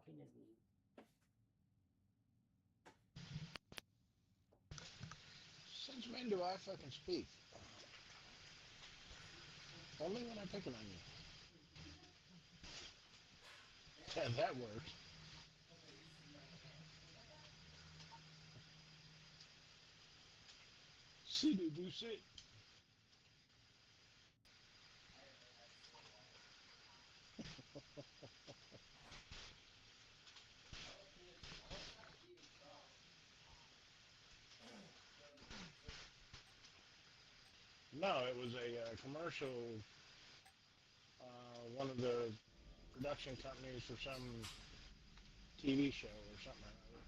fucking is me. Since when do I fucking speak? Only when I'm picking on you. Yeah, that works. See, do sit. No, it was a commercial. One of the production companies for some TV show or something like that.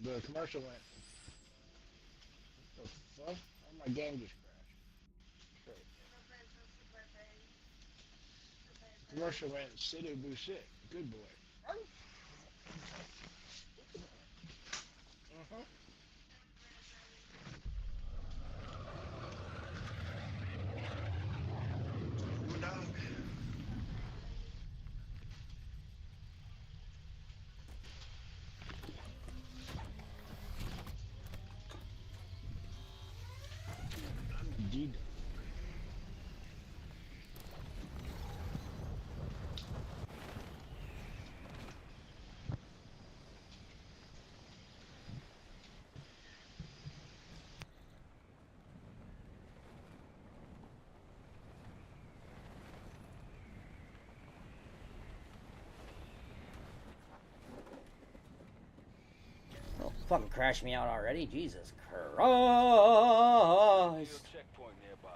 Then the commercial went, "What the fuck? Oh, my game just crashed." Great. The commercial went, "Sit boo sit, good boy." Uh-huh. Good dog. I'm D. Oh, fucking crash me out already? Jesus Christ. Checkpoint nearby.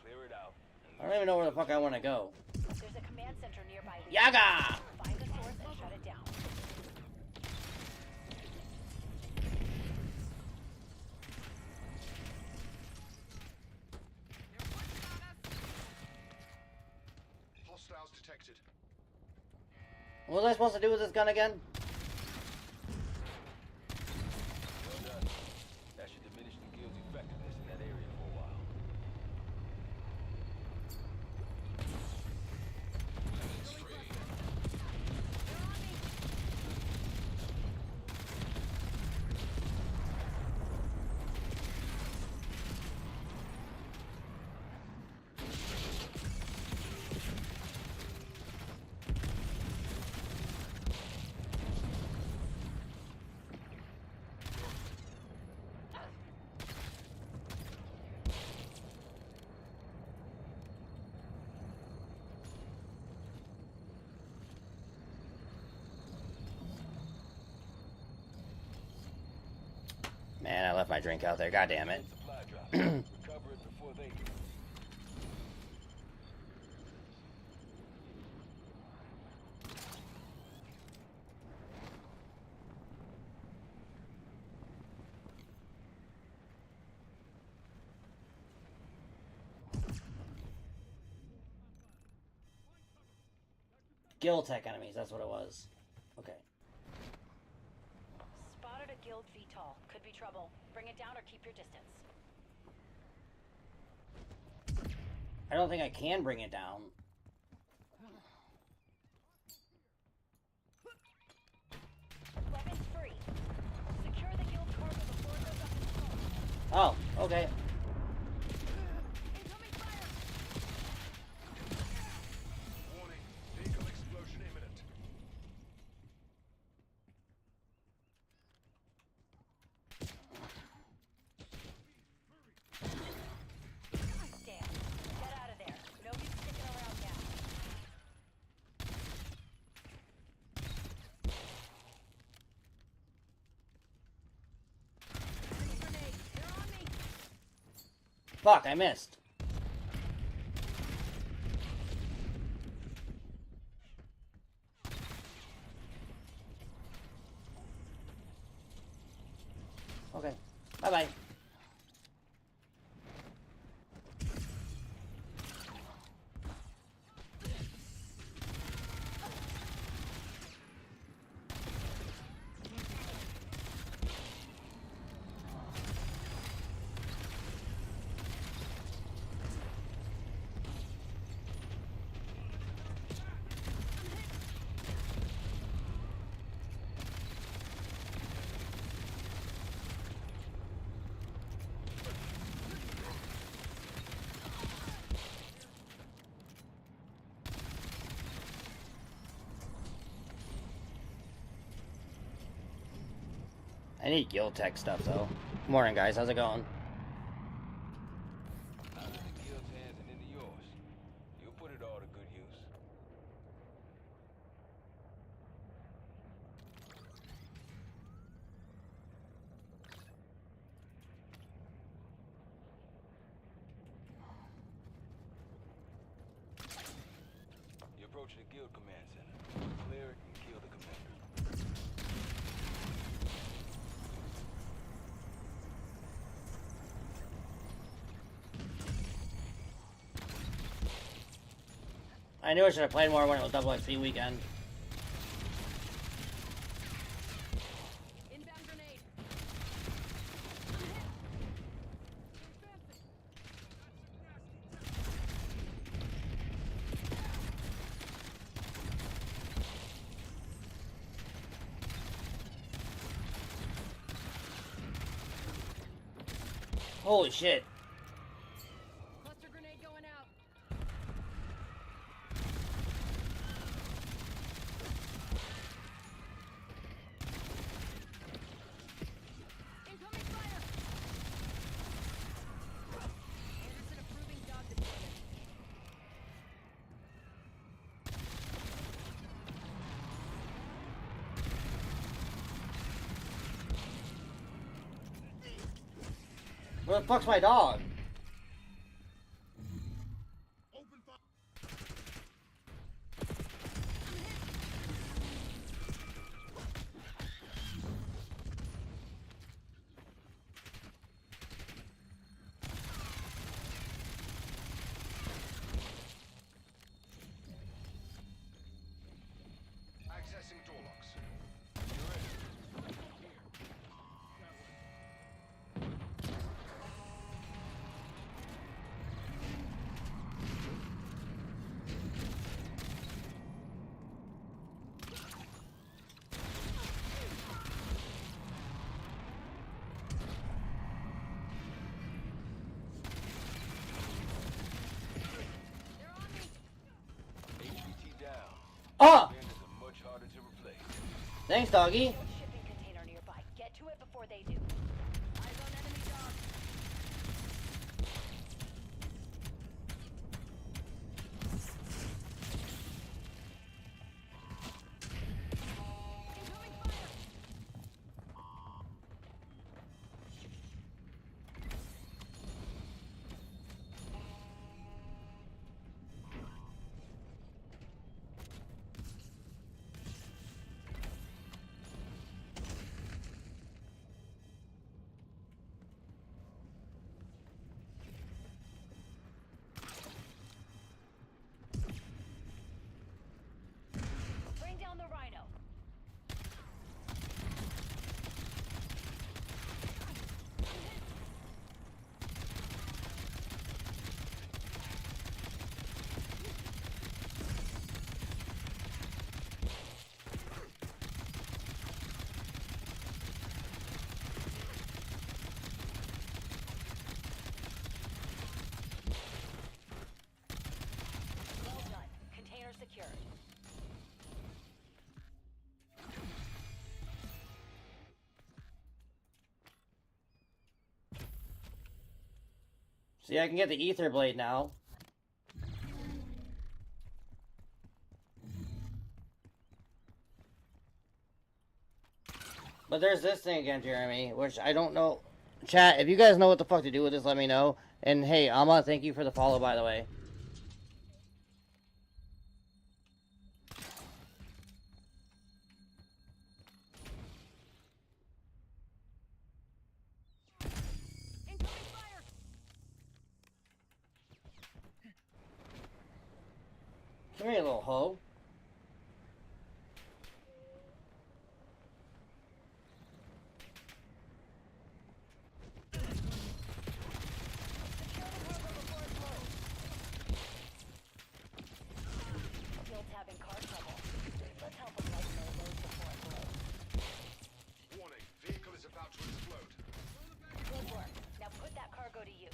Clear it out. I don't even know where the fuck I want to go. There's a command center nearby. Yaga! Find the source and shut it down. Hostiles detected. What was I supposed to do with this gun again? Well done. That should diminish the guild's effectiveness in that area for a while. Man, I left my drink out there. God damn it. Supply drop. Recover it before they do. Guild tech enemies, that's what it was. Okay. Spotted a guild VTOL. Could be trouble. Bring it down or keep your distance. I don't think I can bring it down. Weapons free. Secure the guild cargo before it goes up in smoke. Oh, okay. Incoming fire! Warning. Vehicle explosion imminent. Damn. Get out of there. Nobody's sticking around now. Grenade. They're on me. Fuck, I missed. Okay. Bye-bye. I need guild tech stuff though. Morning, guys. How's it going? Out of the guild's hands and into yours. You'll put it all to good use. You approach the guild command center. Clear it and kill the commander. I knew I should have played more when it was double XP weekend. Inbound grenade. Holy shit. Cluster grenade going out. Incoming fire. Anderson approving dog deployment. Where the fuck's my dog? Accessing door locks. They're on me. HVT down. Ah! Bandits are much harder to replace. Thanks, doggy. Shipping container nearby. Get to it before they do. Eyes on enemy dog. Incoming fire. Bring down the rhino. Well done. Container secured. See, I can get the ether blade now. But there's this thing again, Jeremy, which I don't know. Chat, if you guys know what the fuck to do with this, let me know. And hey, Amma, thank you for the follow, by the way. Incoming fire. Come here, little hoe. Secure the cargo before it blows. Guild's having car trouble. Let's help them lighten their load before it blows. Warning, vehicle is about to explode. Good work. Now put that cargo to use.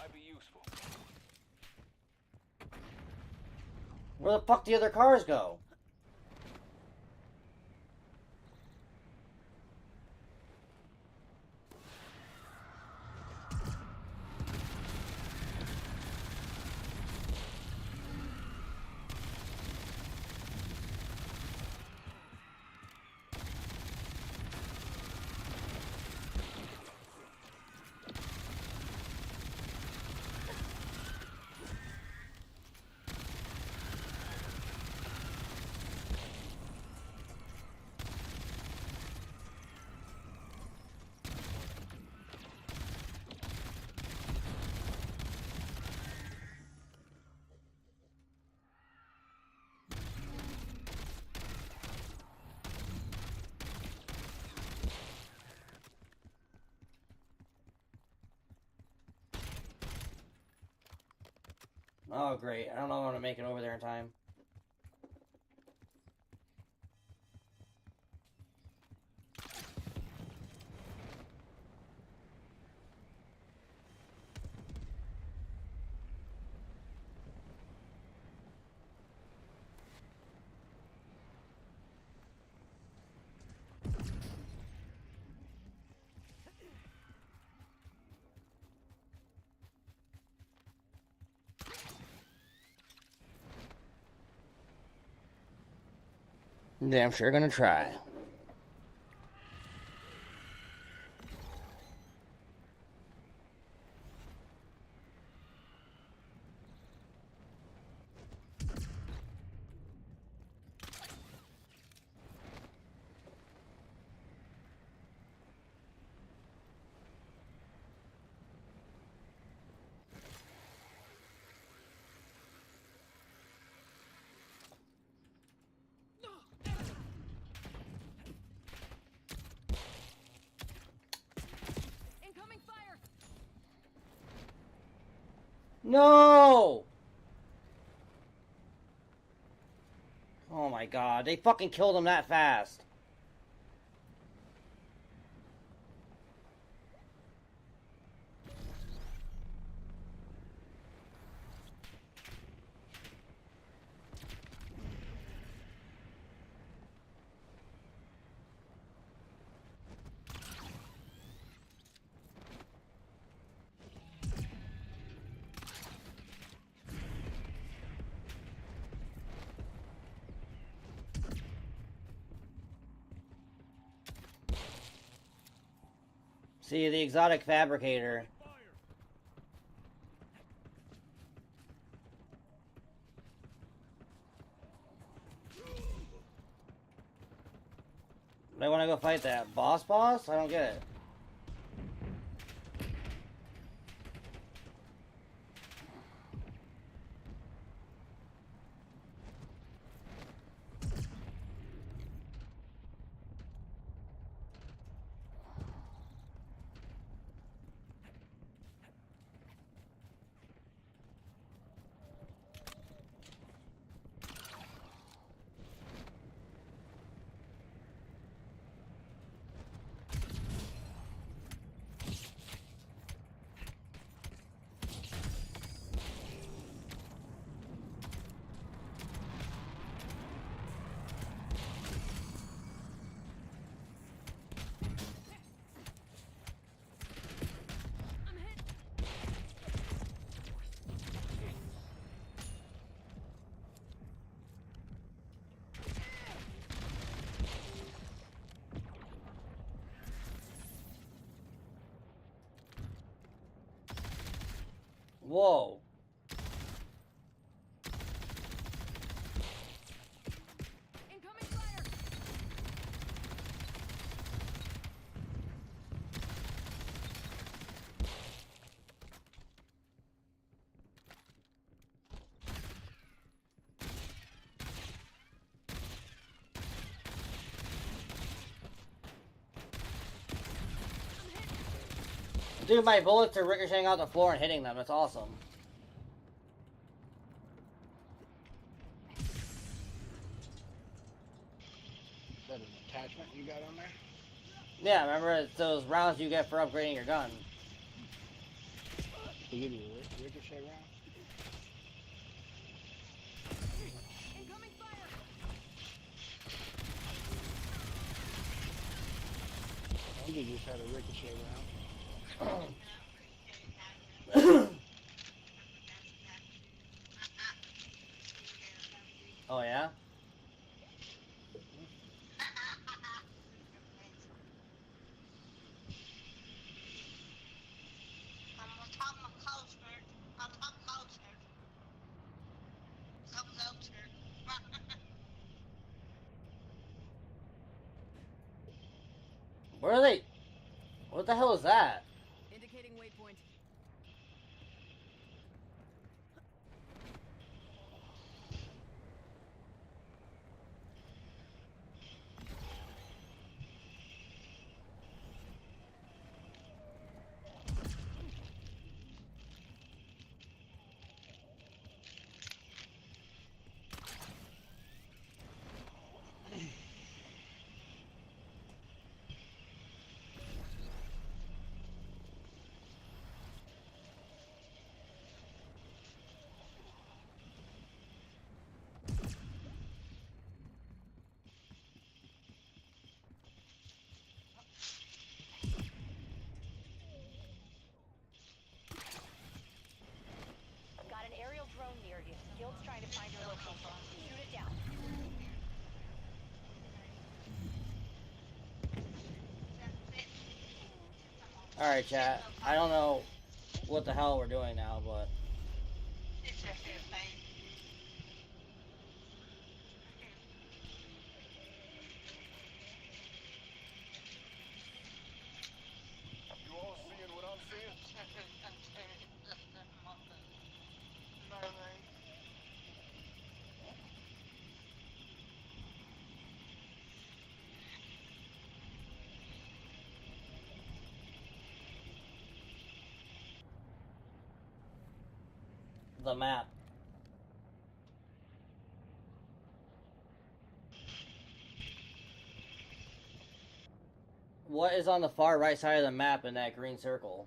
Might be useful. Where the fuck do the other cars go? Oh, great. I don't know if I'm going to make it over there in time. Damn sure gonna try. Incoming fire! No! Oh my god, they fucking killed him that fast. See, the exotic fabricator. They want to go fight that boss? I don't get it. Whoa. Incoming fire! Dude, my bullets are ricocheting out the floor and hitting them. That's awesome. Is that an attachment you got on there? Yeah, remember it's those rounds you get for upgrading your gun. To give you a ricochet round? Incoming fire! I think you just had a ricochet round. Oh yeah? Where are they? What the hell is that? Indicating waypoint. Got an aerial drone near you. Guild's trying to find your location. Shoot it down. Alright, chat. I don't know what the hell we're doing now, but... You all seeing what I'm seeing? The map. What is on the far right side of the map in that green circle?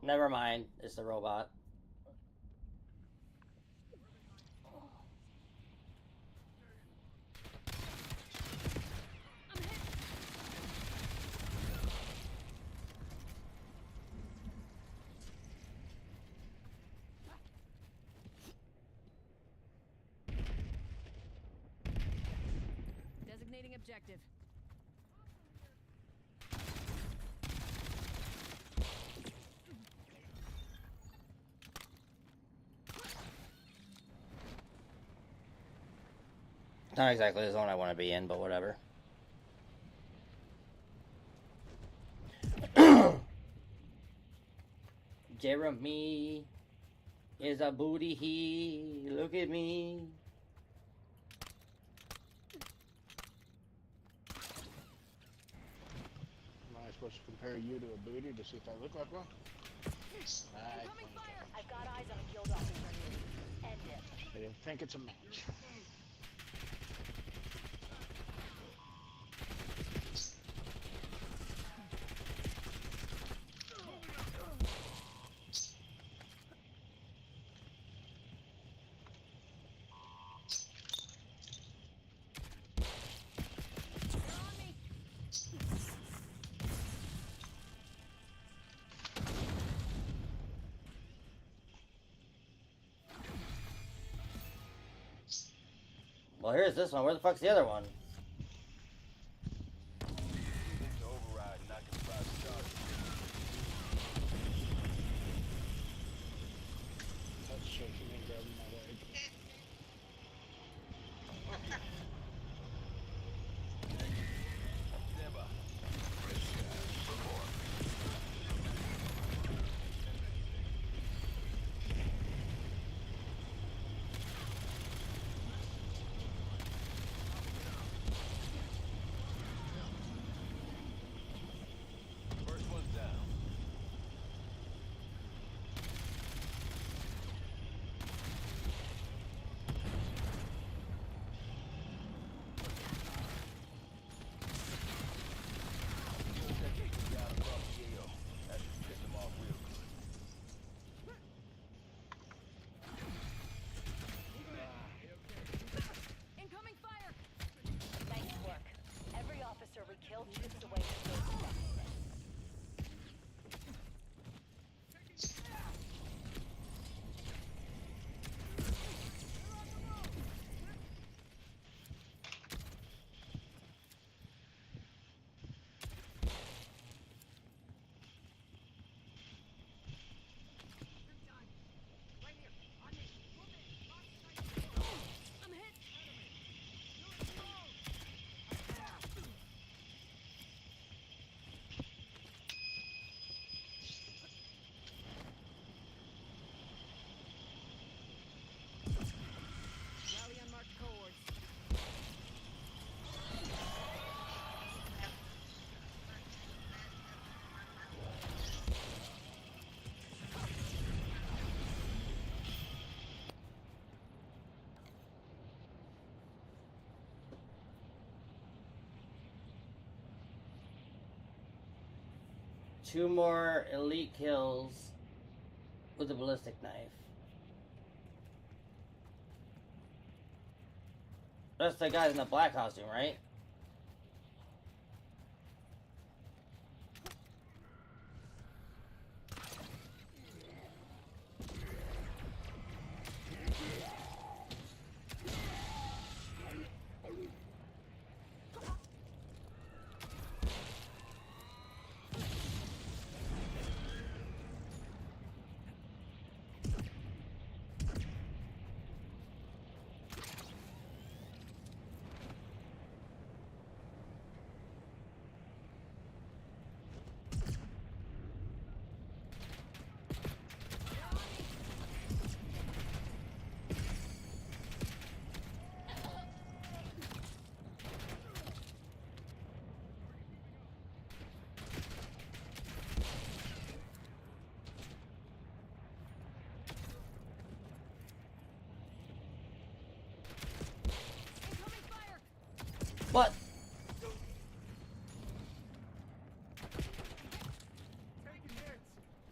Never mind, it's the robot. Designating objective. Not exactly the zone I want to be in, but whatever. Jeremy is a booty he. Look at me. Am I supposed to compare you to a booty to see if I look like one? Incoming fire! I've got eyes on a guild officer near you. End it. I didn't think it's a match. They're on me. Well, here's this one. Where the fuck's the other one? To override and not confide the charges. That's shaking and grabbing my leg. Stand by. Still chips away at those objectives. Rally on marked cohorts. Two more elite kills with a ballistic knife. That's the guys in the black costume, right? What? Taking hits.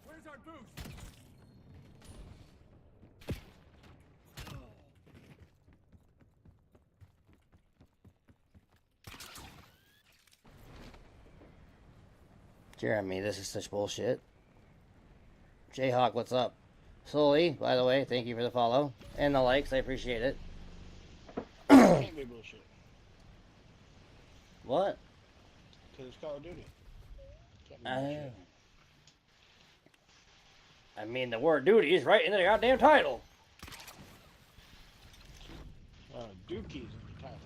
Where's our boost? Jeremy, this is such bullshit. Jayhawk, what's up? Slowly, by the way, thank you for the follow and the likes. I appreciate it. Can't be bullshit. What? Because it's Call of Duty. Can't be I bullshit. I mean, the word duty is right in the goddamn title. Dookies in the title.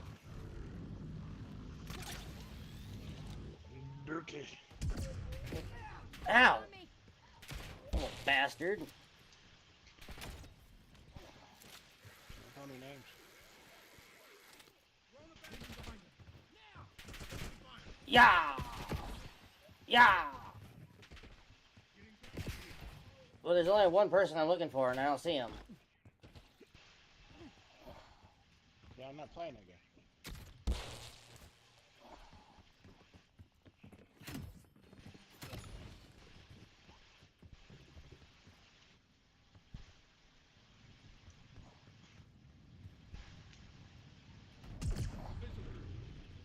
Dookie. Ow! Little bastard. Don't call me names. Yeah! Yeah! Well, there's only one person I'm looking for, and I don't see him. Yeah, I'm not playing that game.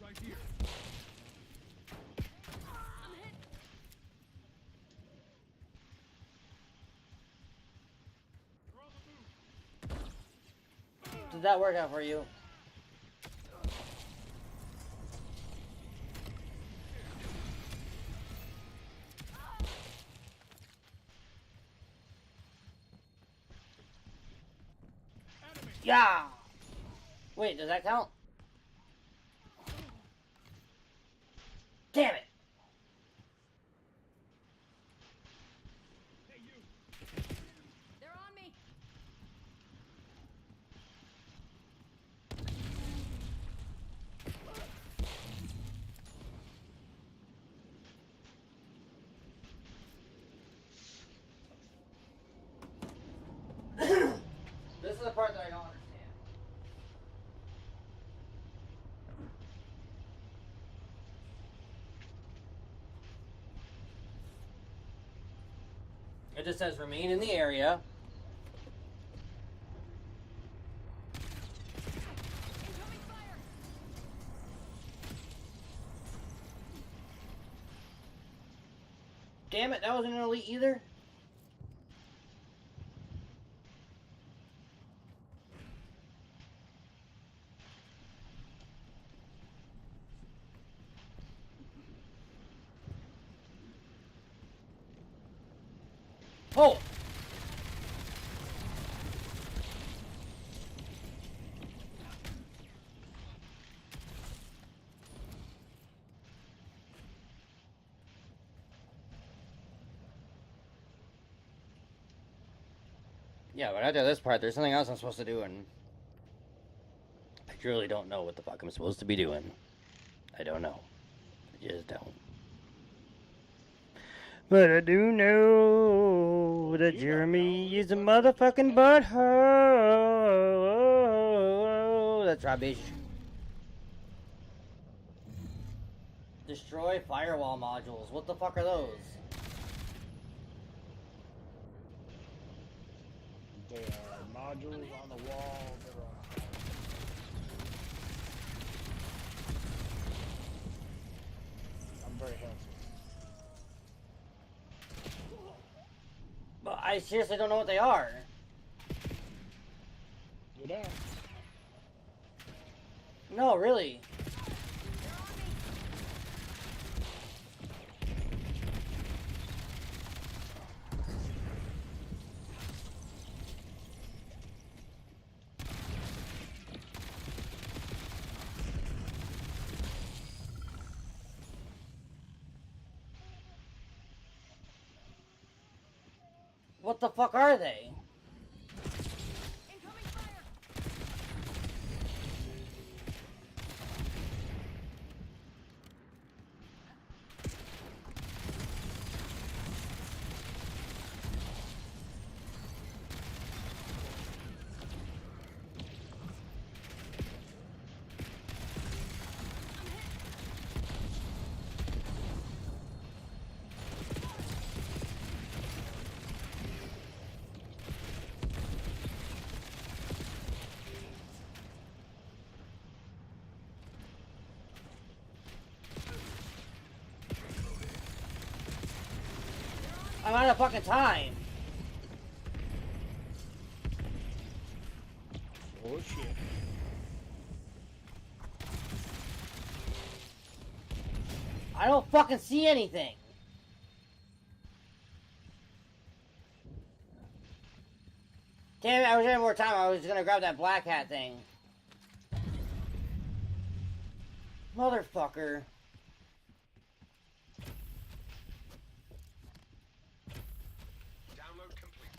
Right here. Did that work out for you? Yeah! Wait, does that count? Damn it! Hey, you. They're on me. This is the part that I don't understand. It just says remain in the area. Incoming fire. damn it, that wasn't an elite either? Oh! Yeah, but after this part, there's something else I'm supposed to do, and I truly don't know what the fuck I'm supposed to be doing. I don't know. I just don't. But I do know that Jeremy is a motherfucking butthole. That's right, bitch. Destroy firewall modules. What the fuck are those? They are modules on the wall that are on a high. I'm very helpful. But I seriously don't know what they are. You don't? No, really. What the fuck are they? Incoming fire! I'm out of fucking time. Oh shit. I don't fucking see anything. Damn it, I was having more time. I was gonna grab that black hat thing. Motherfucker. Download complete.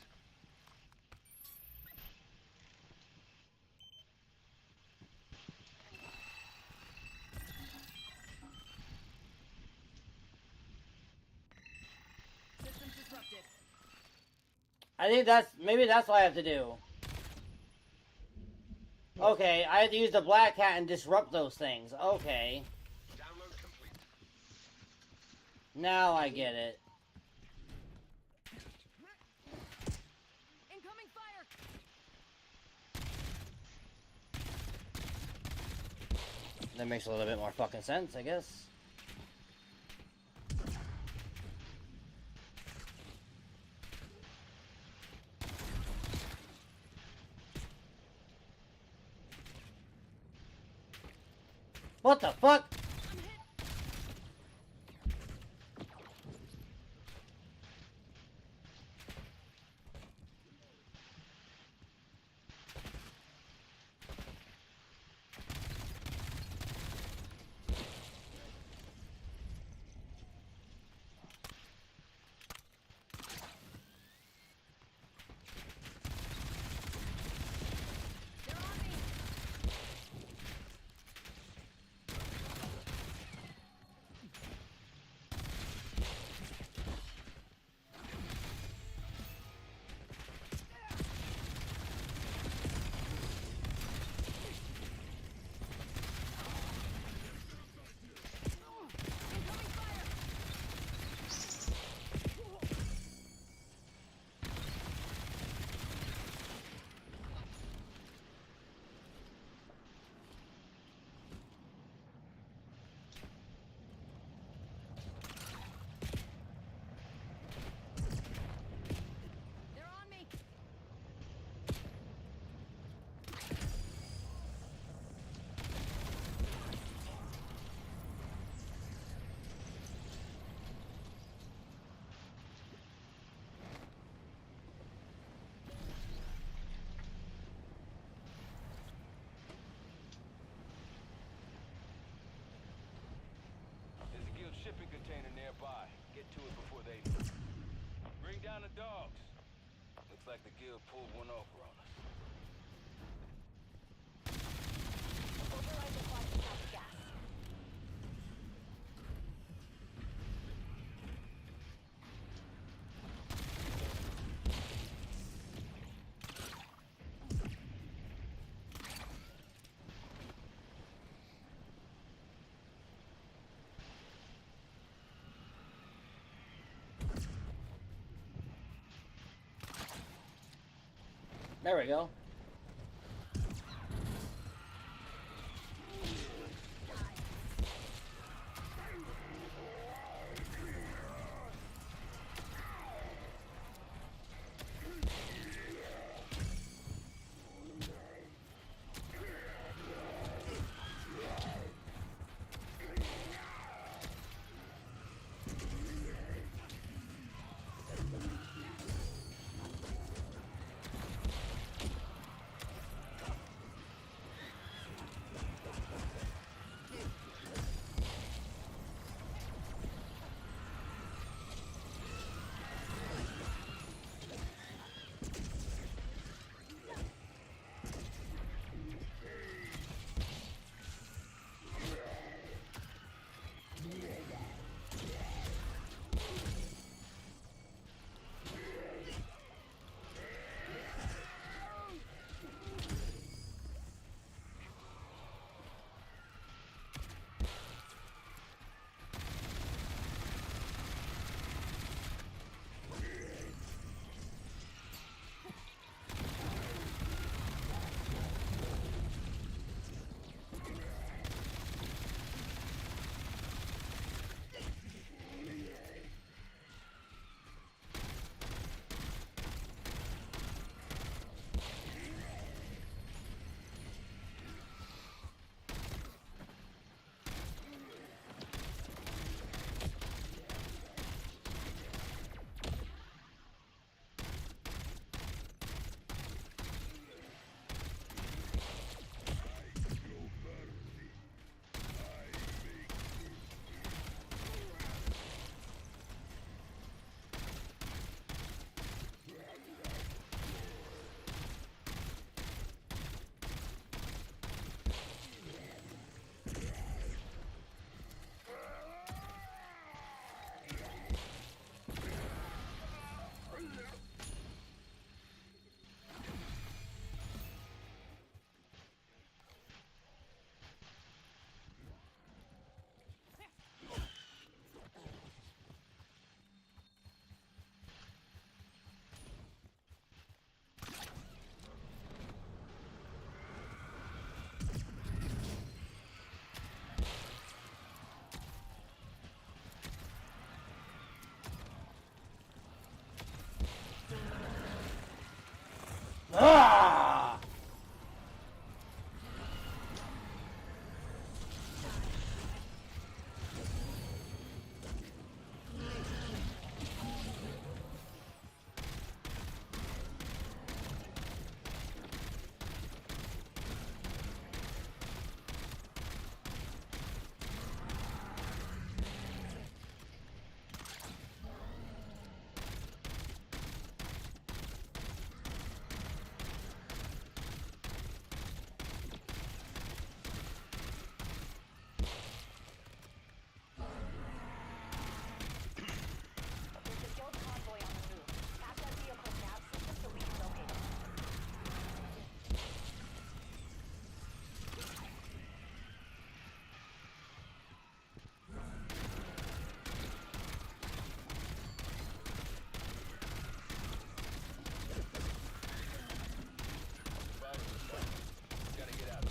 System disrupted. I think maybe that's what I have to do. Okay, I have to use the black hat and disrupt those things. Okay. Download complete. Now I get it. Incoming fire! That makes a little bit more fucking sense, I guess. What the fuck? They're on me! nearby. Get to it before they do. Bring down the dogs. Looks like the guild pulled one over on us. Override the clock to stop the gas. There we go. Ah! There's a guild convoy on the move. Tap that vehicle's nav system so we can locate it. Gotta get out.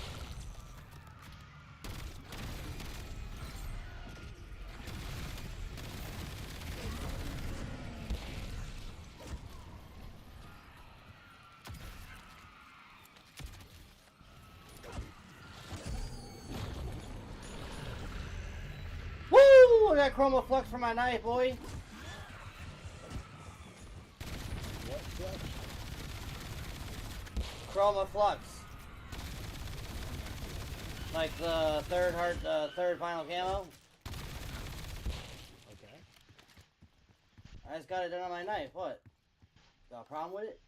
Woo! I got chroma flux for my knife, boy. What flux? Chroma flux. Like the third final camo. Okay. I just got it done on my knife. What? Got a problem with it?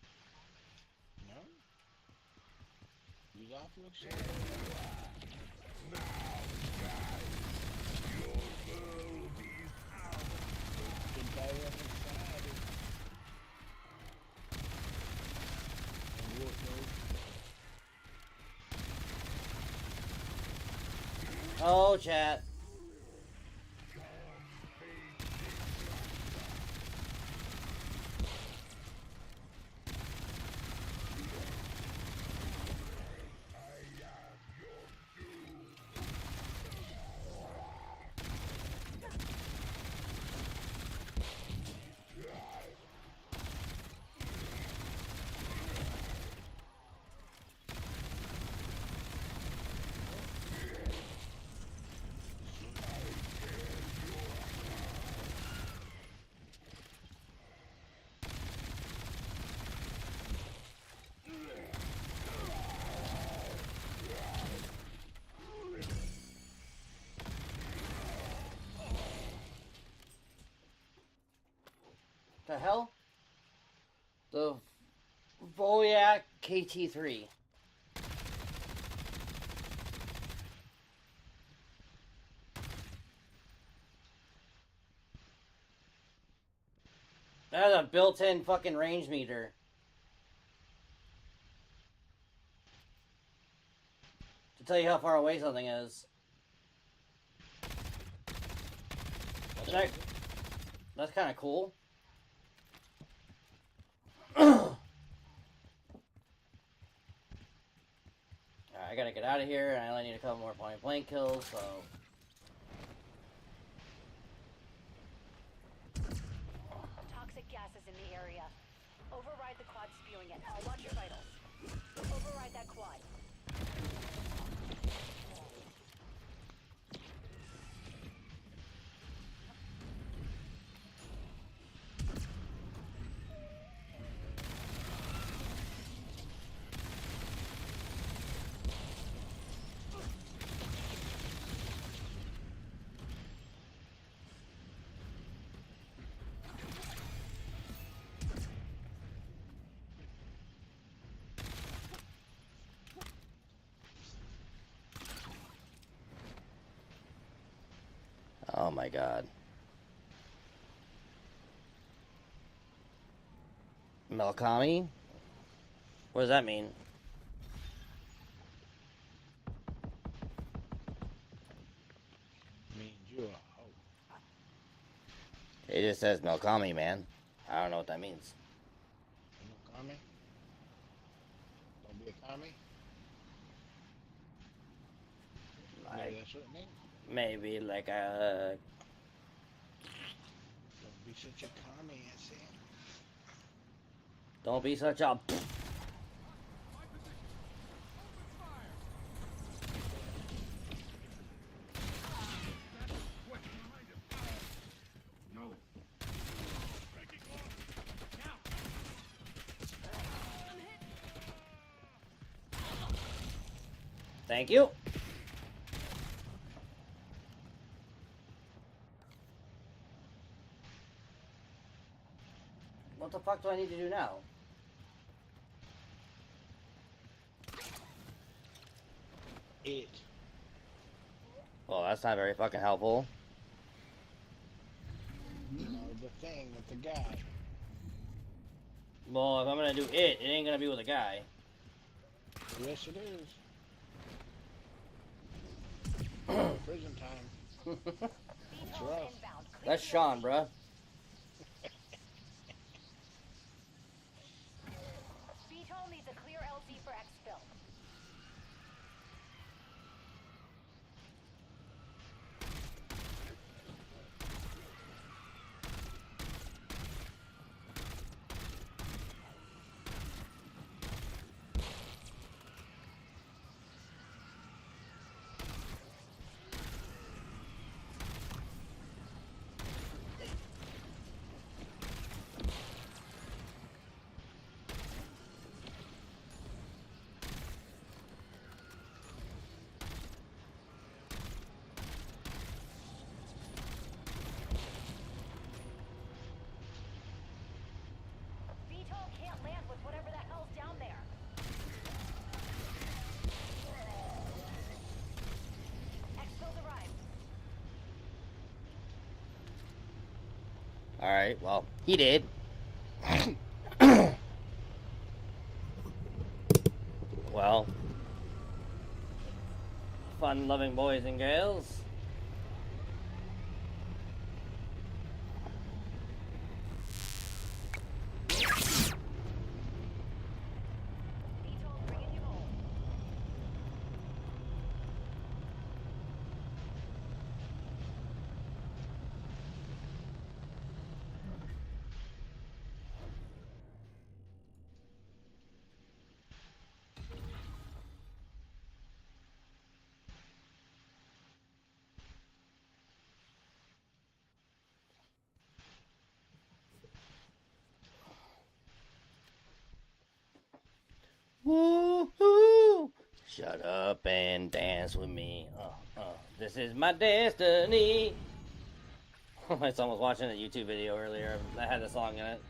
No? Use off looks so. Good guy on the side. And wolf mode. Oh, chat. The hell? The Volyak KT3. That has a built-in fucking range meter. To tell you how far away something is. That's kind of cool. Alright, I gotta get out of here, and I only need a couple more point blank kills, so... Toxic gases in the area. Override the quad spewing it. I'll watch your vitals. Override that quad. Oh my god. Melkami? What does that mean? Means you a hoe. It just says Melkami, man. I don't know what that means. You know commie? Don't be a commie? Maybe Like, that's what it means. maybe like a... Don't be such a commie, I say. Don't be such a... Thank you. What the fuck do I need to do now? It. Well, that's not very fucking helpful. You know, the thing with the guy. Well, if I'm gonna do it ain't gonna be with a guy. Yes, it is. Prison time. It's rough. That's Sean, bruh. Beetle needs a clear LZ for exfil. Alright, well, he did. Well, fun-loving boys and girls. VTOL bringing you home. Woo-hoo! Shut up and dance with me. This is my destiny. My son was watching a YouTube video earlier that had the song in it.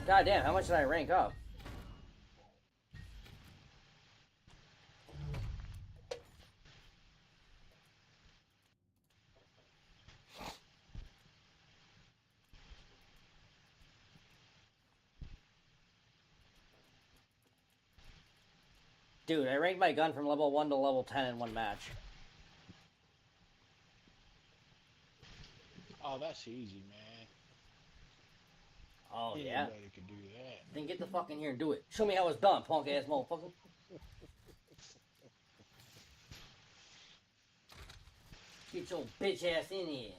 God damn, how much did I rank up? Dude, I ranked my gun from level 1 to level 10 in one match. Oh, that's easy, man. Oh, yeah? Anybody could do that. Then get the fuck in here and do it. Show me how it's done, punk ass motherfucker. Get your bitch ass in here.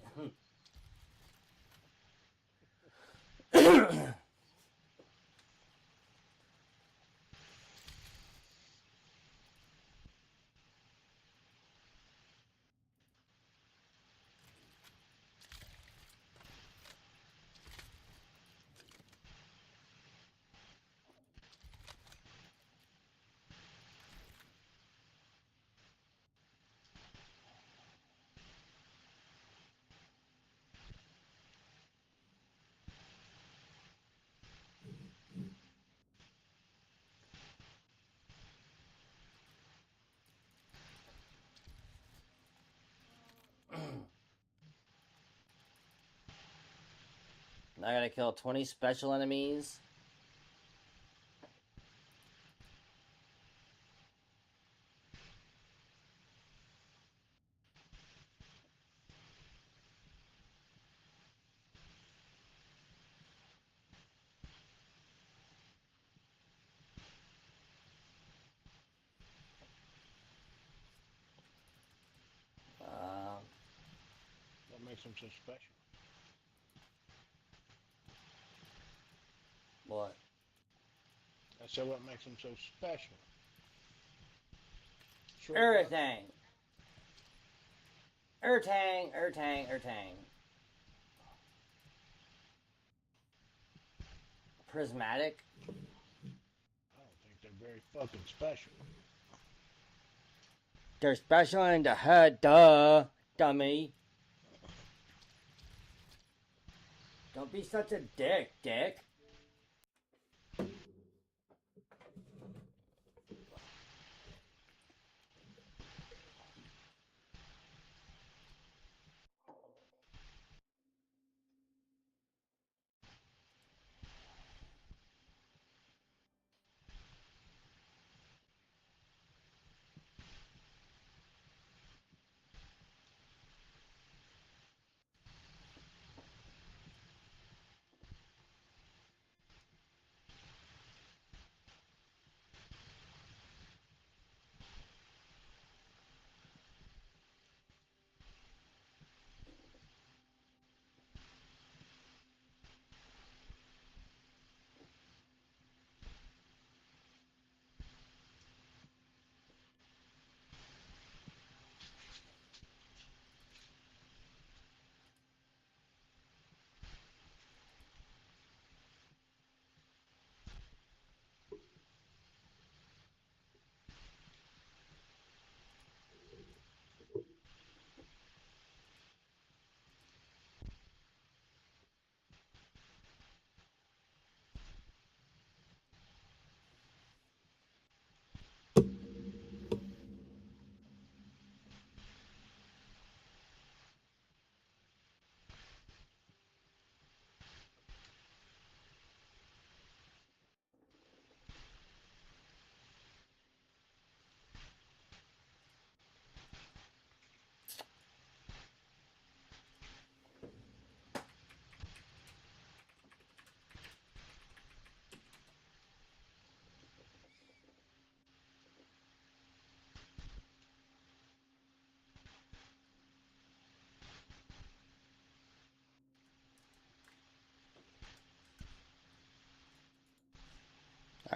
Now I gotta kill 20 special enemies. What makes them so special? What? I said, what makes them so special? Short Everything. Ertang, Ertang, Ertang. Prismatic. I don't think they're very fucking special. They're special in the head, duh, dummy. Don't be such a dick.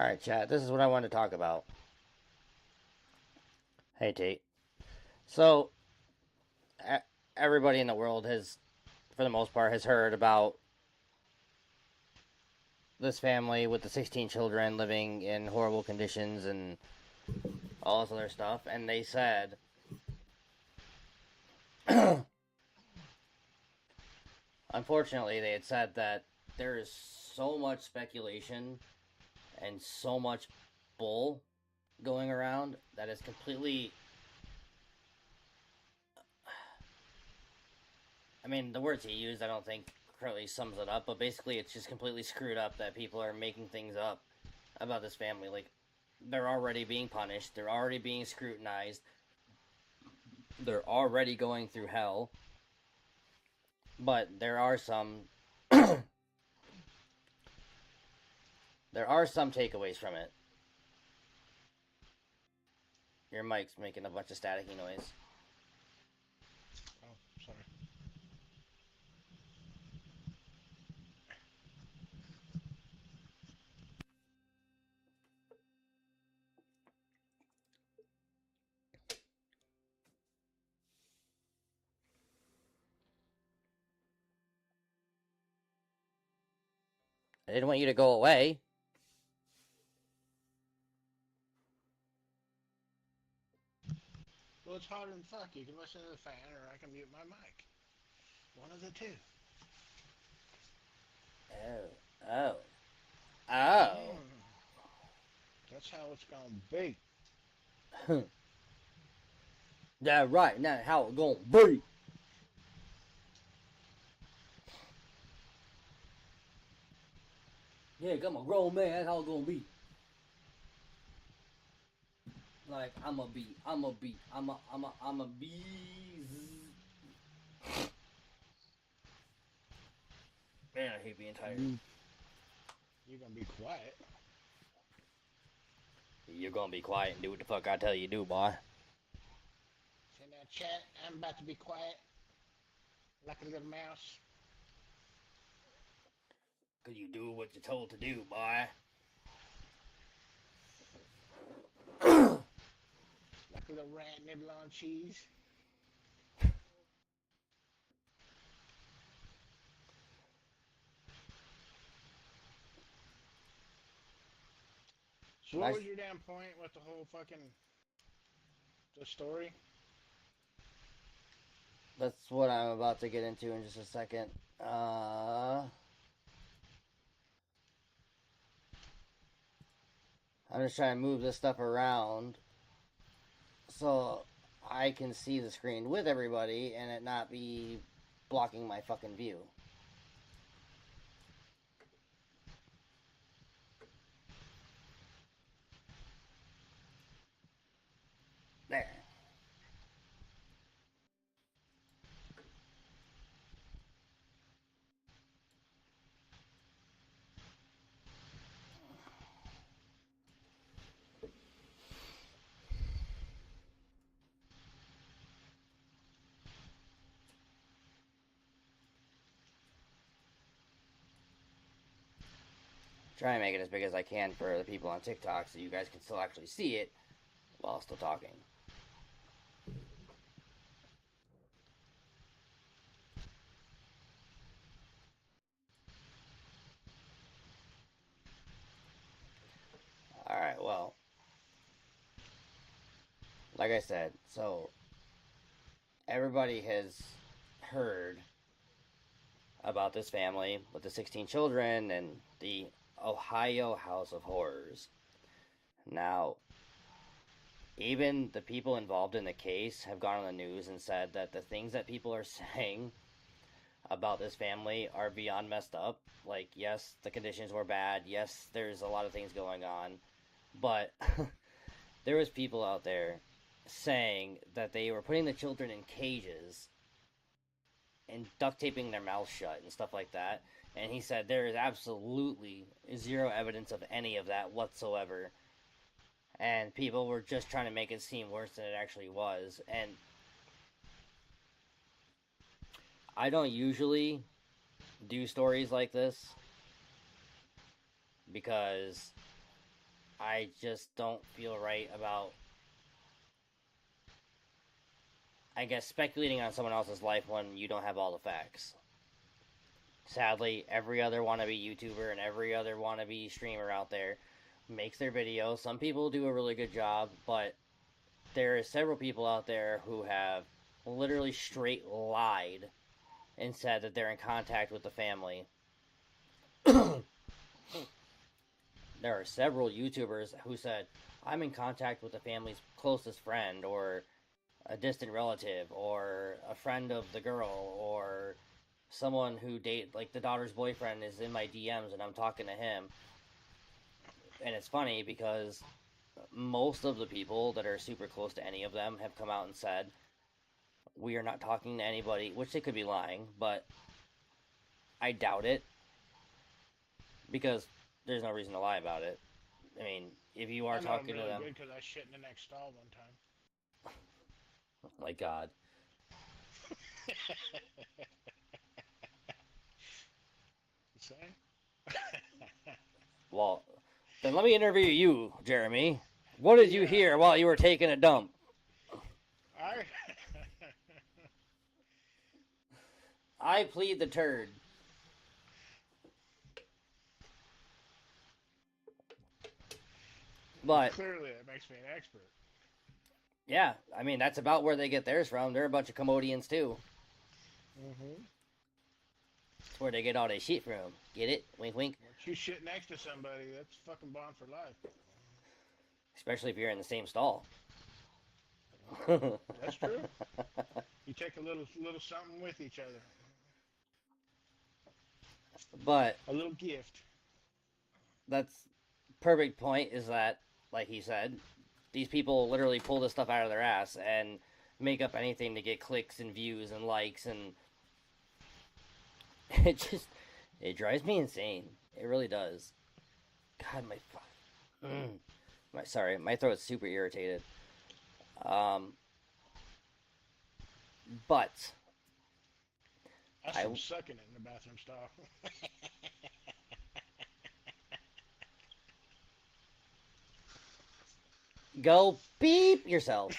Alright, chat, this is what I wanted to talk about. Hey, Tate. So, everybody in the world has, for the most part, has heard about this family with the 16 children living in horrible conditions and all this other stuff, and they said unfortunately they had said that there is so much speculation and so much bull going around that is completely, I mean, the words he used I don't think really sums it up, but basically it's just completely screwed up that people are making things up about this family. Like, they're already being punished, they're already being scrutinized, they're already going through hell. But there are some there are some takeaways from it. Your mic's making a bunch of staticky noise. Oh, sorry. I didn't want you to go away. Well, it's hotter than fuck. You can listen to the fan, or I can mute my mic. One of the two. Oh. Oh. That's how it's gonna be. Oh. Yeah, right. Now how it gonna be? Yeah, I'm a grown man. That's how it gonna be. Like, I'm a be. Man, I hate being tired. You're gonna be quiet. You're gonna be quiet and do what the fuck I tell you to do, boy. In that chat, I'm about to be quiet. Like a little mouse. Cause you do what you're told to do, boy. Like a little rat nibble on cheese. So what Nice. was your damn point with the whole fucking the story? That's what I'm about to get into in just a second. I'm just trying to move this stuff around so I can see the screen with everybody and it not be blocking my fucking view. There. Try and make it as big as I can for the people on TikTok so you guys can still actually see it while still talking. Alright, well, like I said, so everybody has heard about this family with the 16 children and the Ohio House of Horrors. Now, even the people involved in the case have gone on the news and said that the things that people are saying about this family are beyond messed up. Like, yes, the conditions were bad. Yes, there's a lot of things going on. But there was people out there saying that they were putting the children in cages and duct taping their mouths shut and stuff like that. And he said there is absolutely zero evidence of any of that whatsoever. And people were just trying to make it seem worse than it actually was. And I don't usually do stories like this because I just don't feel right about, I guess, speculating on someone else's life when you don't have all the facts. Sadly, every other wannabe YouTuber and every other wannabe streamer out there makes their videos. Some people do a really good job, but there are several people out there who have literally straight lied and said that they're in contact with the family. There are several YouTubers who said, I'm in contact with the family's closest friend, or a distant relative, or a friend of the girl, or someone who like the daughter's boyfriend is in my DMs and I'm talking to him. And it's funny because most of the people that are super close to any of them have come out and said, we are not talking to anybody, which they could be lying, but I doubt it because there's no reason to lie about it. I mean, if you are I know I'm talking to really them, good because I shit in the next stall one time. oh my God. You saying? Well, then let me interview you, Jeremy. What did you Yeah. hear while you were taking a dump? I I plead the turd. But clearly that makes me an expert. yeah, I mean that's about where they get theirs from. They're a bunch of Commodians too. Mm-hmm. It's where they get all their shit from. Get it? Wink, wink. Once you shit next to somebody, that's fucking bond for life. Especially if you're in the same stall. That's true. You take a little something with each other. But A little gift. that's perfect point is that, like he said, these people literally pull this stuff out of their ass and make up anything to get clicks and views and likes, and it drives me insane. It really does. God, my throat's super irritated. But That's I from sucking it in the bathroom stall. go beep yourself.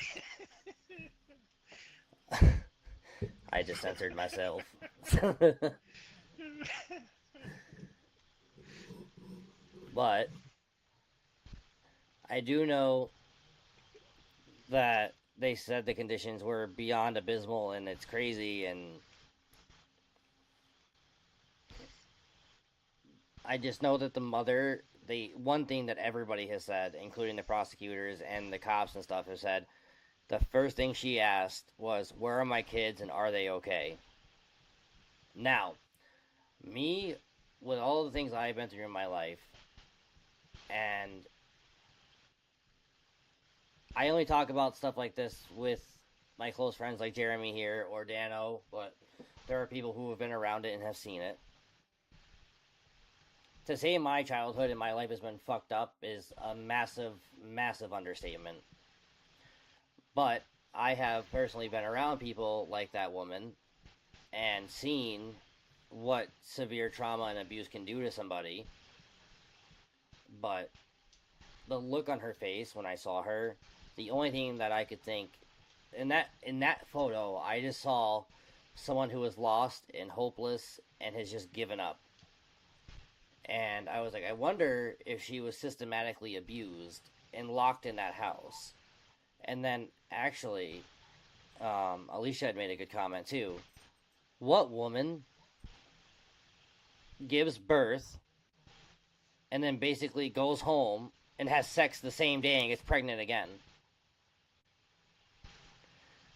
I just censored myself. But I do know that they said the conditions were beyond abysmal and it's crazy, and I just know that the mother, the one thing that everybody has said, including the prosecutors and the cops and stuff, has said the first thing she asked was, where are my kids and are they okay? Now, me, with all the things I've been through in my life, and I only talk about stuff like this with my close friends like Jeremy here or Dano, but there are people who have been around it and have seen it. To say my childhood and my life has been fucked up is a massive, massive understatement. But I have personally been around people like that woman and seen what severe trauma and abuse can do to somebody. But the look on her face when I saw her, the only thing that I could think in that photo, I just saw someone who was lost and hopeless and has just given up. And I was like, I wonder if she was systematically abused and locked in that house. And then actually, Alicia had made a good comment too. What woman gives birth and then basically goes home and has sex the same day and gets pregnant again?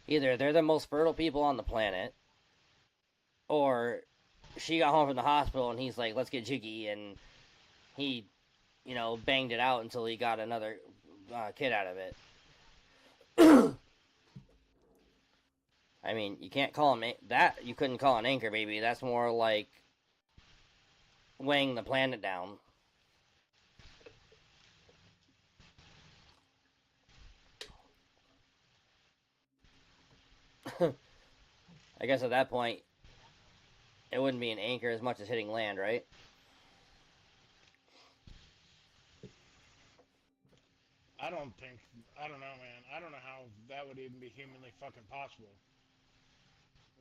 Either they're the most fertile people on the planet, or she got home from the hospital and he's like, let's get jiggy, and he, banged it out until he got another kid out of it. I mean, you can't call him that. You couldn't call an anchor baby. That's more like weighing the planet down. I guess at that point, it wouldn't be an anchor as much as hitting land, right? I don't think. I don't know, man. I don't know how that would even be humanly fucking possible.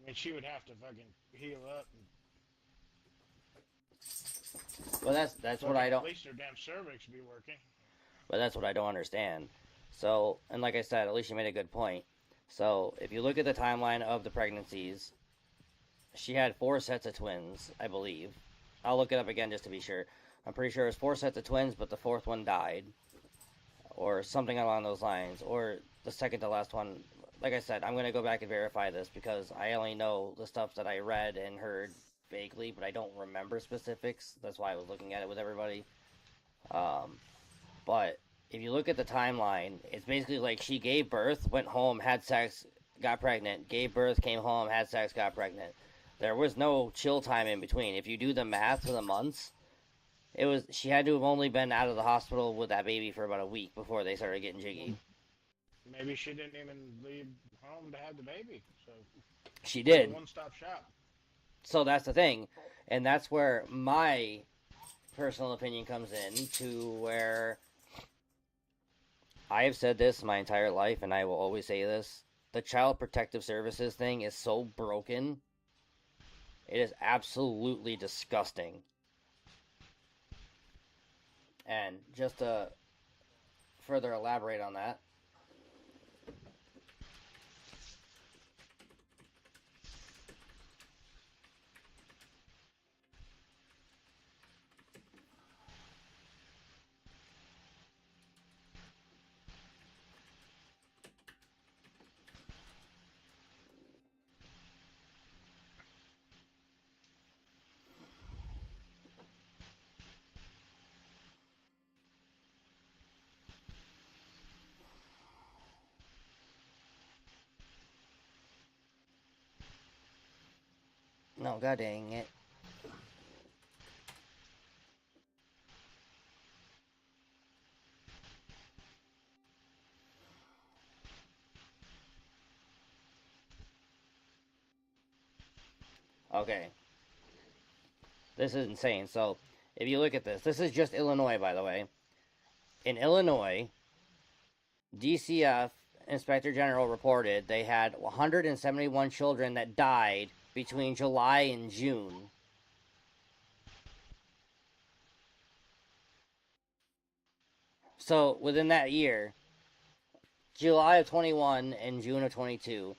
I mean, she would have to fucking heal up and Well, that's what fucking I at don't. least her damn cervix be working. But that's what I don't understand. So, and like I said, at least you made a good point. So, if you look at the timeline of the pregnancies, she had 4 sets of twins, I believe. I'll look it up again just to be sure. I'm pretty sure it was 4 sets of twins, but the fourth one died, or something along those lines, or the second to last one. Like I said, I'm gonna go back and verify this because I only know the stuff that I read and heard vaguely, but I don't remember specifics. That's why I was looking at it with everybody. Um, but if you look at the timeline, it's basically like she gave birth, went home, had sex, got pregnant, gave birth, came home, had sex, got pregnant. There was no chill time in between. If you do the math for the months, it was she had to have only been out of the hospital with that baby for about a week before they started getting jiggy. Maybe she didn't even leave home to have the baby. So She it's a did. one-stop shop. So that's the thing, and that's where my personal opinion comes in to where I have said this my entire life, and I will always say this: the Child Protective Services thing is so broken. It is absolutely disgusting. And just to further elaborate on that, no, god dang it. Okay, this is insane. So, if you look at this is just Illinois, by the way. In Illinois, DCF Inspector General reported they had 171 children that died between July and June. So, within that year, July of 21 and June of 22,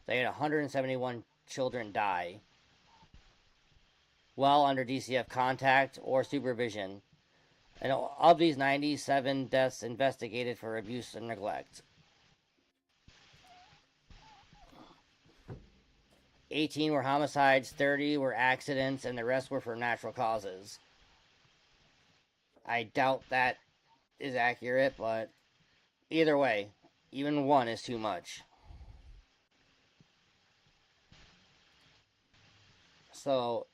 they had 171 children die while under DCF contact or supervision. And of these, 97 deaths investigated for abuse and neglect. 18 were homicides, 30 were accidents, and the rest were for natural causes. I doubt that is accurate, but either way, even one is too much. So,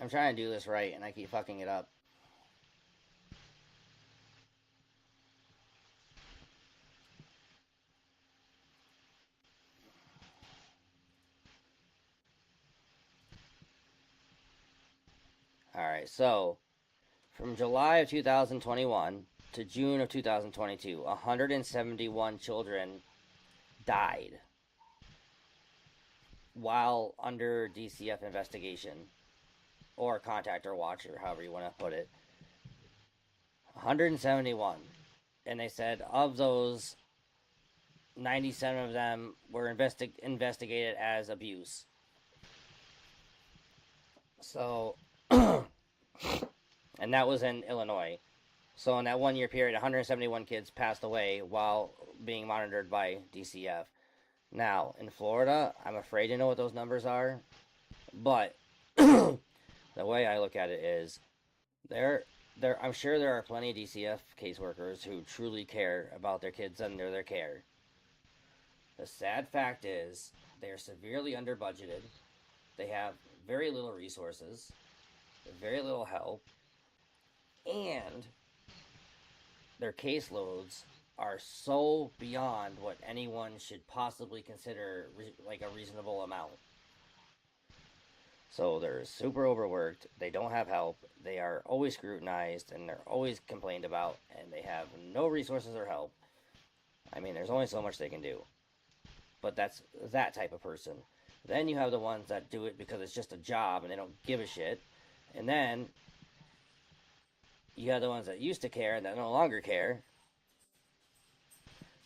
I'm trying to do this right, and I keep fucking it up. Alright, so from July of 2021 to June of 2022, 171 children died while under DCF investigation or contact or watch, or however you want to put it. 171. And they said of those, 97 of them were investigated as abuse. So, and that was in Illinois. So in that 1 year period, 171 kids passed away while being monitored by DCF. Now, in Florida, I'm afraid to know what those numbers are, but the way I look at it is I'm sure there are plenty of DCF caseworkers who truly care about their kids under their care. The sad fact is they are severely under budgeted. They have very little resources, very little help, and their caseloads are so beyond what anyone should possibly consider like a reasonable amount. So they're super overworked. They don't have help. They are always scrutinized and they're always complained about, and they have no resources or help. I mean, there's only so much they can do. But that's that type of person. Then you have the ones that do it because it's just a job and they don't give a shit. And then you have the ones that used to care and that no longer care.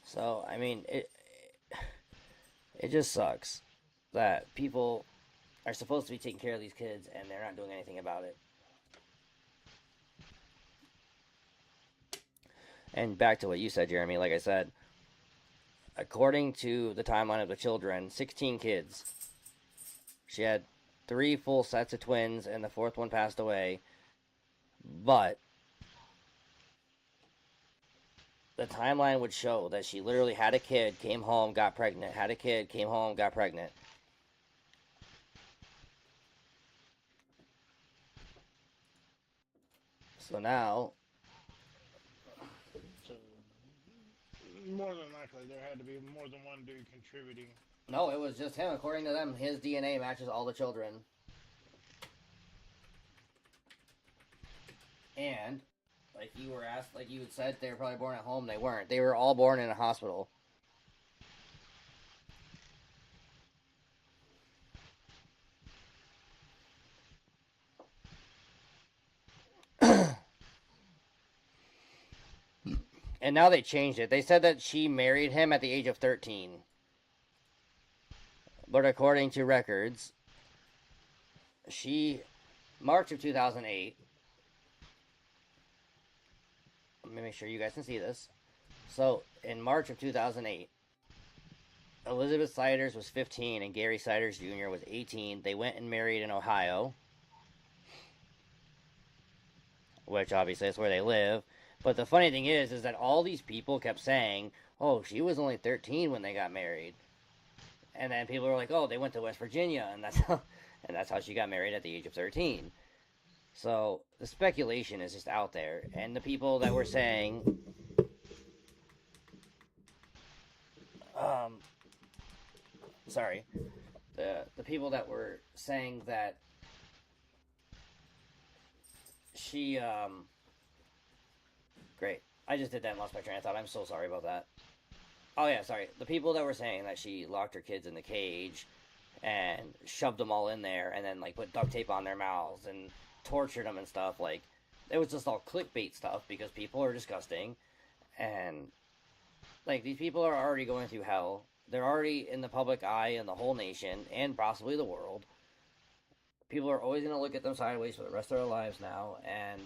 So, I mean, it just sucks that people are supposed to be taking care of these kids and they're not doing anything about it. And back to what you said, Jeremy, like I said, according to the timeline of the children, 16 kids. She had 3 full sets of twins, and the 4th one passed away. But the timeline would show that she literally had a kid, came home, got pregnant, had a kid, came home, got pregnant. So now, So more than likely, there had to be more than one dude contributing. no, it was just him. According to them, his DNA matches all the children. And, like you were asked, like you had said, they were probably born at home. They weren't. They were all born in a hospital. And now they changed it. They said that she married him at the age of 13. But according to records, March of 2008, let me make sure you guys can see this. So, in March of 2008, Elizabeth Siders was 15 and Gary Siders Jr. was 18. They went and married in Ohio, which obviously is where they live. But the funny thing is that all these people kept saying, oh, she was only 13 when they got married. And then people were like, oh, they went to West Virginia, and that's how she got married at the age of 13. So the speculation is just out there. And the people that were saying, the people that were saying that she, great. I just did that and lost my train of thought. I'm so sorry about that. Oh, yeah, sorry. The people that were saying that she locked her kids in the cage and shoved them all in there and then, like, put duct tape on their mouths and tortured them and stuff, like, it was just all clickbait stuff because people are disgusting. And, like, these people are already going through hell. They're already in the public eye in the whole nation and possibly the world. People are always going to look at them sideways for the rest of their lives now. And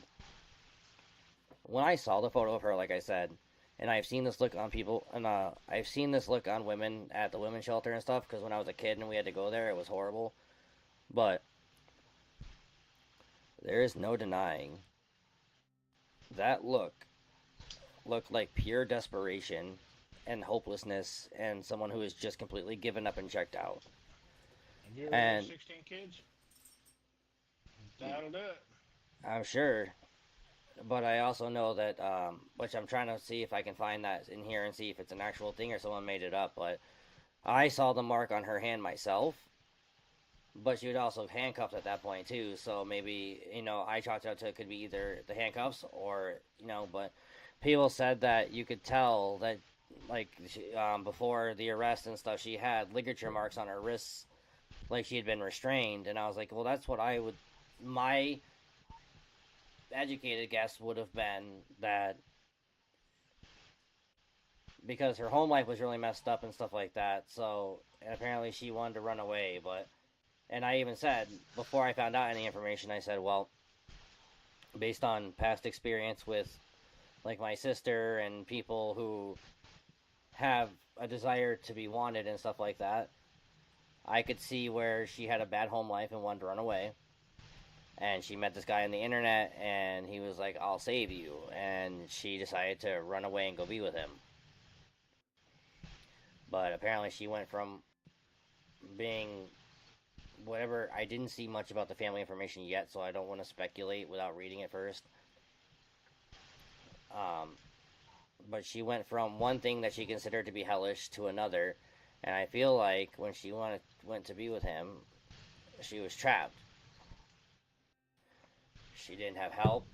when I saw the photo of her, like I said, and I've seen this look on people, and I've seen this look on women at the women's shelter and stuff, because when I was a kid and we had to go there, it was horrible. But there is no denying that looked like pure desperation and hopelessness and someone who has just completely given up and checked out. Have you ever And 16 kids? That'll do it. I'm sure. But I also know that, which I'm trying to see if I can find that in here and see if it's an actual thing or someone made it up, but I saw the mark on her hand myself, but she was also handcuffed at that point too, so maybe, I chalked it up to it could be either the handcuffs or, but people said that you could tell that, like, before the arrest and stuff, she had ligature marks on her wrists, like she had been restrained, and I was like, well, that's what my educated guess would have been that because her home life was really messed up and stuff like that, so, and apparently she wanted to run away, and I even said, before I found out any information, I said, well, based on past experience with, like, my sister and people who have a desire to be wanted and stuff like that, I could see where she had a bad home life and wanted to run away. And she met this guy on the internet, and he was like, I'll save you. And she decided to run away and go be with him. But apparently she went from being whatever. I didn't see much about the family information yet, so I don't want to speculate without reading it first. But she went from one thing that she considered to be hellish to another. And I feel like when she went to be with him, she was trapped. she didn't have help.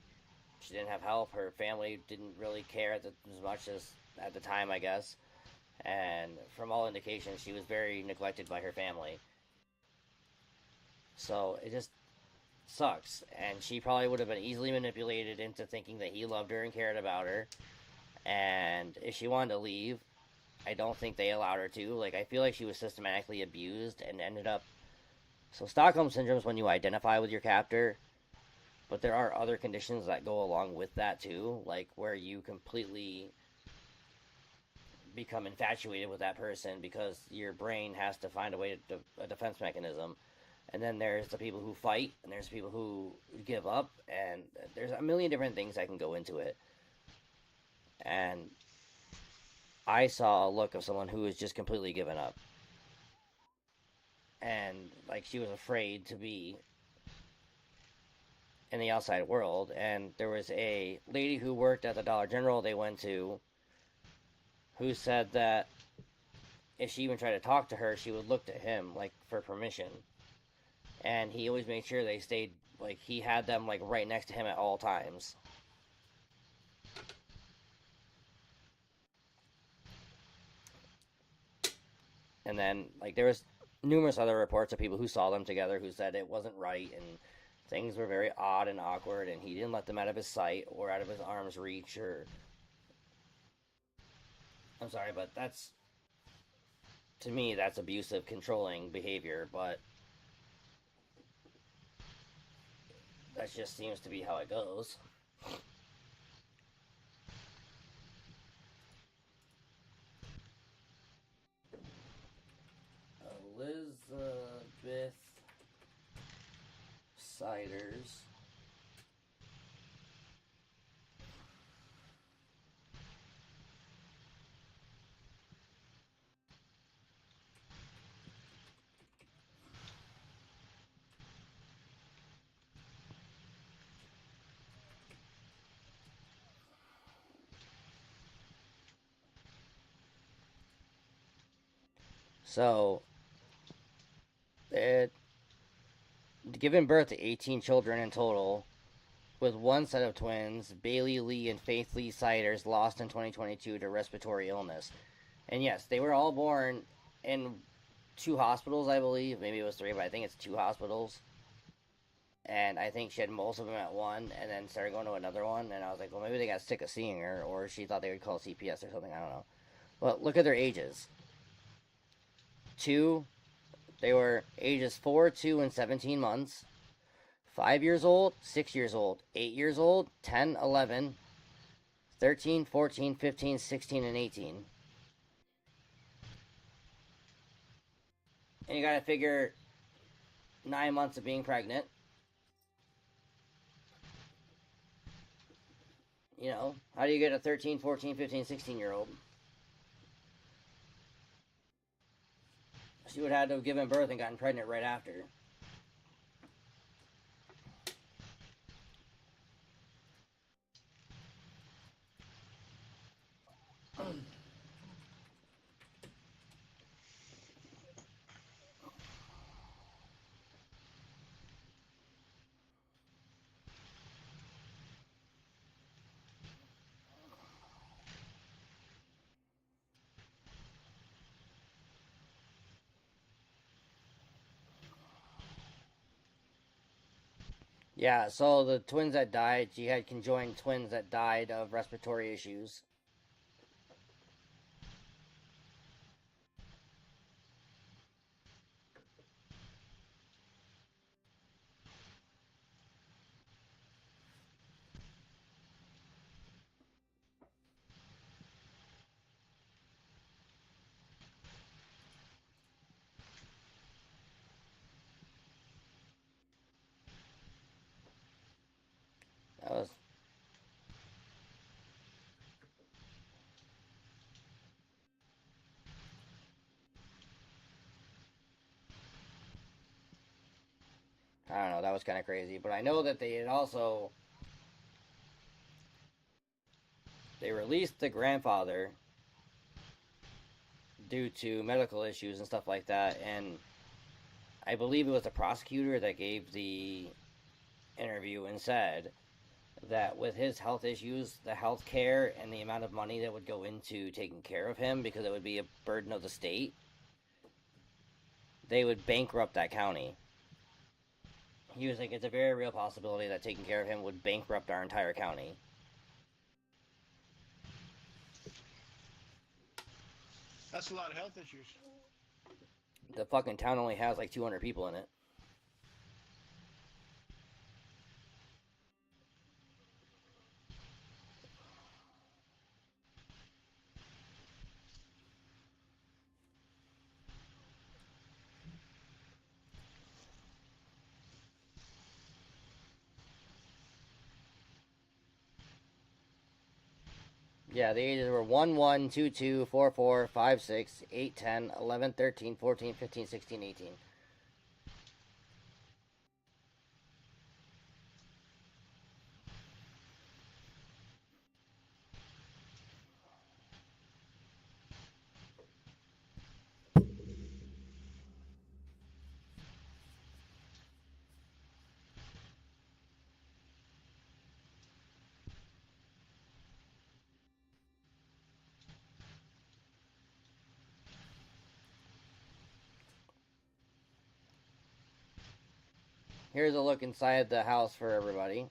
She didn't have help. Her family didn't really care as much as at the time, I guess. And from all indications, she was very neglected by her family. So it just sucks. And she probably would have been easily manipulated into thinking that he loved her and cared about her. And if she wanted to leave, I don't think they allowed her to. Like, I feel like she was systematically abused and ended up. So, Stockholm Syndrome is when you identify with your captor, but there are other conditions that go along with that too, like where you completely become infatuated with that person because your brain has to find a way to a defense mechanism. And then there's the people who fight, and there's people who give up, and there's a million different things that can go into it. And I saw a look of someone who was just completely given up. And, like, she was afraid to be in the outside world. And there was a lady who worked at the Dollar General they went to who said that if she even tried to talk to her, she would look to him, like, for permission. And he always made sure they stayed, like, he had them, like, right next to him at all times. And then, like, there was numerous other reports of people who saw them together who said it wasn't right and things were very odd and awkward, and he didn't let them out of his sight or out of his arm's reach. Or I'm sorry, but that's, to me, that's abusive, controlling behavior. But that just seems to be how it goes. Elizabeth Siders. So, it given birth to 18 children in total, with one set of twins, Bailey Lee and Faith Lee Siders, lost in 2022 to respiratory illness. And yes, they were all born in 2 hospitals, I believe. Maybe it was 3, but I think it's 2 hospitals. And I think she had most of them at one, and then started going to another one. And I was like, well, maybe they got sick of seeing her, or she thought they would call CPS or something. I don't know. But look at their ages. 2, they were ages 4, 2, and 17 months. 5 years old, 6 years old, 8 years old, 10, 11, 13, 14, 15, 16, and 18. And you gotta figure 9 months of being pregnant. You know, how do you get a 13, 14, 15, 16-year-old? She would have had to have given birth and gotten pregnant right after. Yeah, so the twins that died, she had conjoined twins that died of respiratory issues. That was I don't know, that was kind of crazy. But I know that they had also they released the grandfather due to medical issues and stuff like that, and I believe it was the prosecutor that gave the interview and said that with his health issues, the health care and the amount of money that would go into taking care of him, because it would be a burden of the state, they would bankrupt that county. He was like, it's a very real possibility that taking care of him would bankrupt our entire county. That's a lot of health issues. The fucking town only has like 200 people in it. Yeah, the ages were 1, 1, 2, 2, 4, 4, 5, 6, 8, 10, 11, 13, 14, 15, 16, 18. Here's a look inside the house for everybody.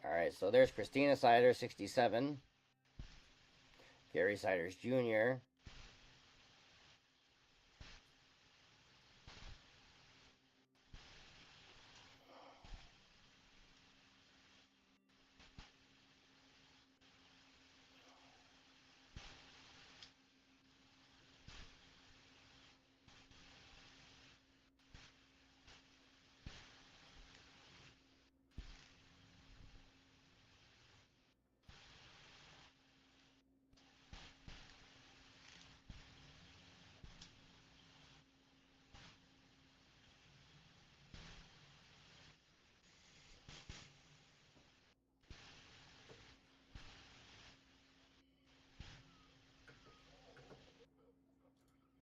Alright, so there's Christina Siders, 67. Gary Siders Jr.,